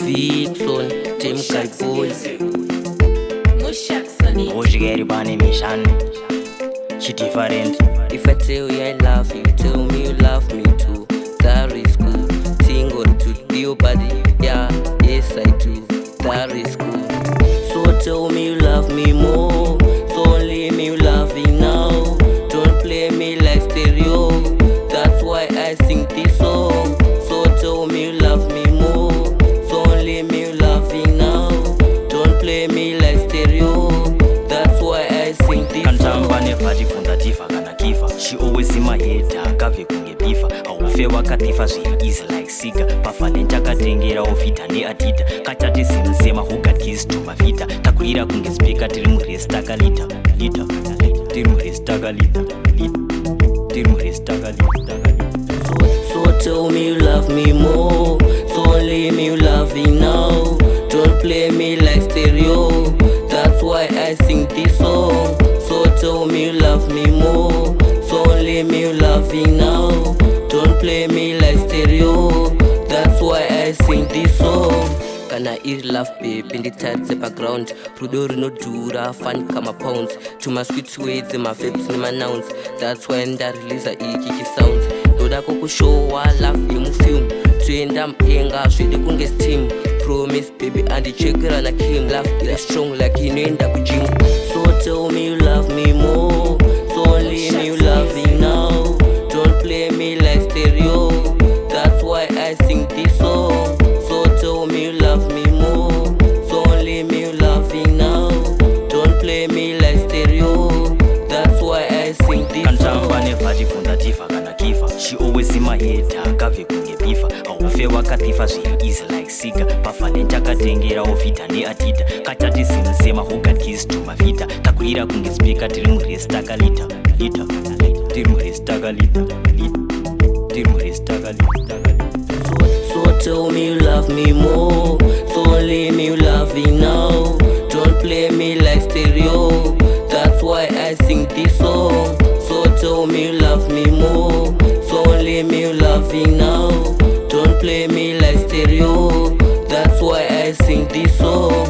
VHIXON, Team Kai Boys, USHY-CUYRE bane mission. She different. If I tell you I love you, tell me you love me too. That is cool. Tingle to be your body, yeah, yes I do. That is cool. So tell me you love me more. So only me you love me now. Don't play me like stereo. That's why I sing this song. So tell me you love me more. So only me you love me now. Don't play me like stereo. That's why I sing this song. Kantamba nevati funda tifa kana kifa. She always in my head, akave kunge bifa. Aufe wakatifa zviri easy like siga. Pafane chakatengera ofita ne atita. Kachati simsema hugatkiss to mavita. Takuira kunge speaker tiri muresta kalita. Lita. Tiri muresta kalita. Tiri muresta kalita. So tell me you love me more. So only me you love me now. Don't play me like stereo. That's why I sing this song. So tell me you love me more. So only me you love me now. Don't play me like stereo. That's why I sing this song. Kana iri love baby nditaridze background. Rudo rinodhura fun kama pounds. Tuma sweet words my vapes nema nouns. That's why ndareleasa iki sounds. Ndoda kukushowa love yemufilm. Toenda mudenga zvede kunge steam. Promise baby andichekera na king. Love is strong like inoenda kugym. So tell me you love me more. So only me you love me now. Don't play me like stereo. That's why I sing this song. So tell me you love me more. So only me you love me now. Don't play me like stereo. That's why I sing this song. Kantamba nevati funda tifa kana kifa. She always in my head, akave kunge bifa. Aufe wakatifa zviri easy like siga. Pafane chakatengera ofita ne atita. Kachati simsema hugatkiss to mavita. Takuira kunge speaker tiri muresta kalita. Lita. Tiri muresta kalita. Tiri muresta kalita. So tell me you love me more. So only me you love me now. Don't play me like stereo. That's why I sing this song. So tell me you love me more. So only me you love me now. Don't play me like stereo. That's why I sing this song.